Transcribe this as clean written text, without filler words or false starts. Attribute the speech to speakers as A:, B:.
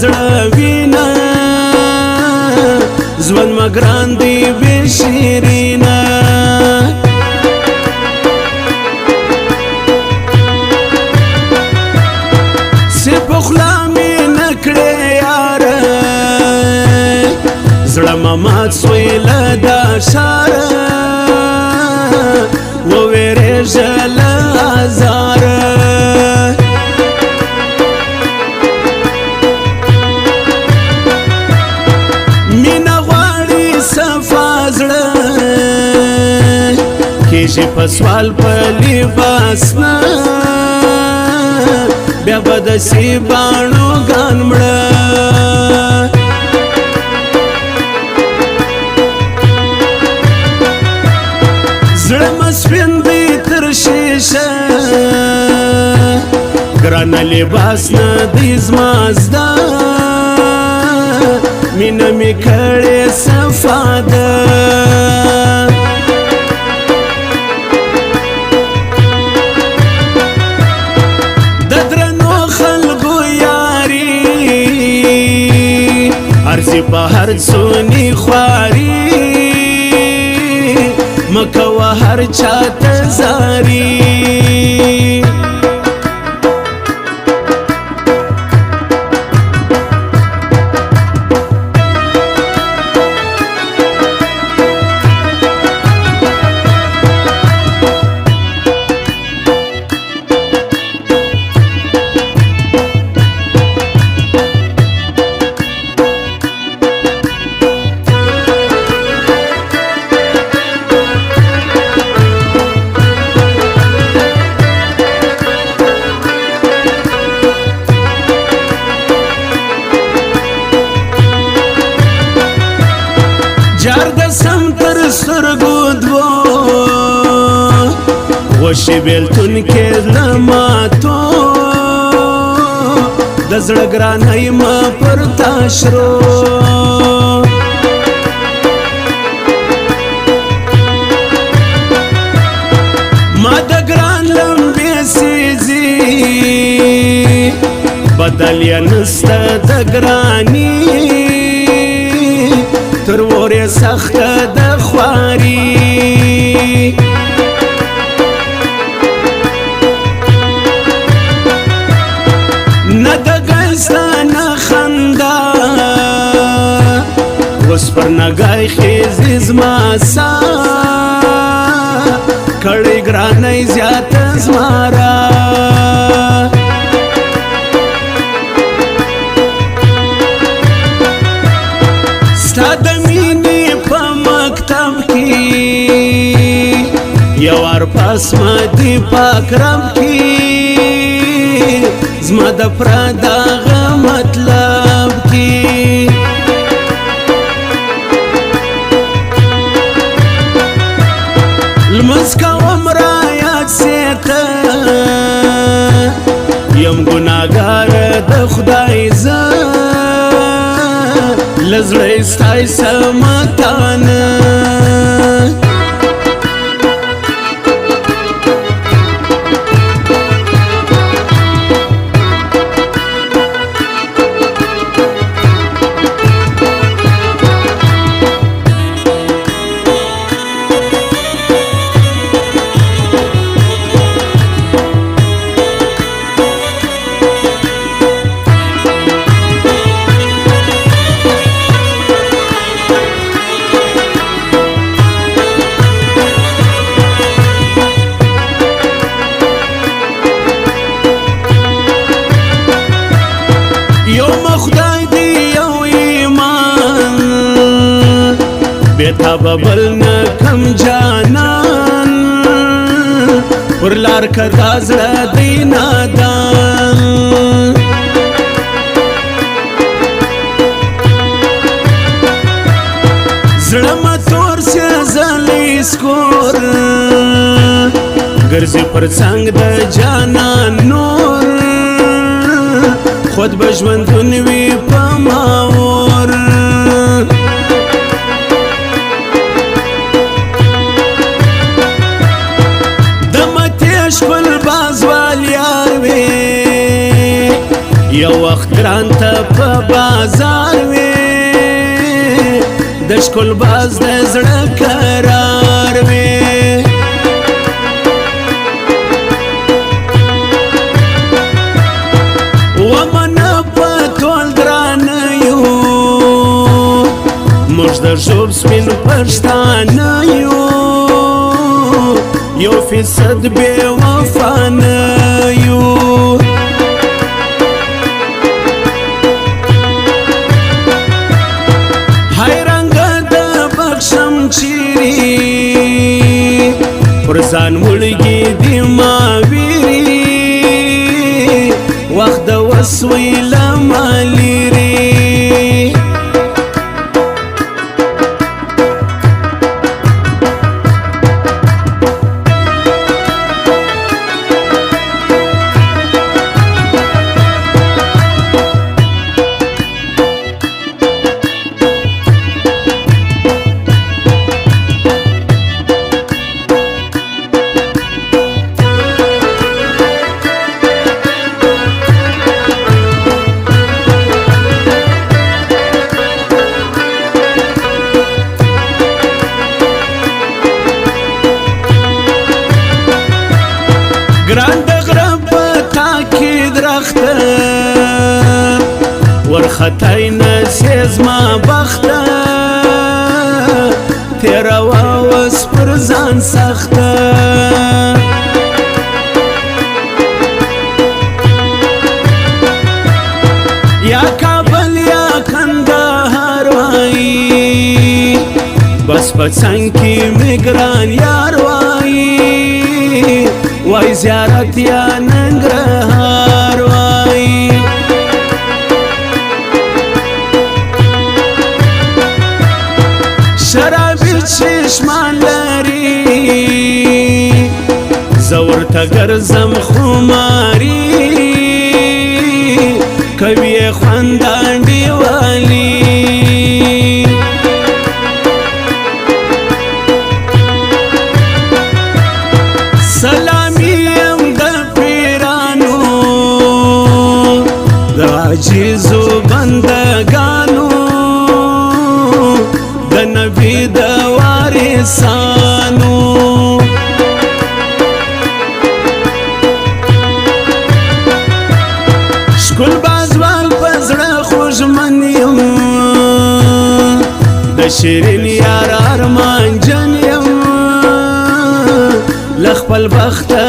A: زړه وینا ژوند مګران دی بې شیرینا سپخلا می نکړې یاره زړه مات سوی له دا ښاره وویرېږه له ازاره مینه غواړي صفا زړه کېږي په سوال په لباس نه بیا به د سیباڼو ګان مړه زړه مې سپین دی تر شیشه ګرانه لباس نه دی زما زده مینه مې کړې صفا ده ارزی په هر څونی خواري مکوه هر چاته زاري جار د سم تر سترګو دوو غوښې بېلتون کې له ماتو د زړه ګرانۍ مه پر تا شرو ما د ګران لمبې سیزي بدل یې نسته د ګراني تر ورې سخته د خواري نه د ګیسته نه خندا اوس پر نګای خیزي زما سا کړې ګرانۍ زیاته زما را ستا د مینې په مکتب کې یو وار پاس مدي پاک رب کې زما د پرداغه مطلب کې لمس کوم رایاد سیته یم ګناهګار د خدای زه لزړه ستای سمتانه یو مخدای دی یو ایمان بیتا ببل نکم جانان پر لار کدا زړه دی نادان زړه مه تور سي زلی سکور ګرځي پر څنګ د جانان نور خود به ژوندون وي په ماور د متې شپل بازوال یار وې یو وخت ګران ته په بازار وې د ښکل باز د زړه قرار وې ومنه په ټول ګرانه یو موږ د ژوب سپین پښتانه یو یو فیصد بې وفا نه یو پر ځان وړګي دي ما ویري وخت د وسوي له ما لري ګران د غره په تاکي درخته ورختای نسې زما بخته تېروه اوس پر ځان سخته یا کابل یا کندهار وایي بس په څنګ کې مې ګران یار وایي وای زیارت یا ننګرهار وای شرابي چشمان لري زور ته ګرځم خماري کوي خواندانډي والی عجیزو بندگانو د نبی د وارثانو ښکل بازوال په زړه خوږمن یم د شیرین یار ارمان جن یم له خپل بخته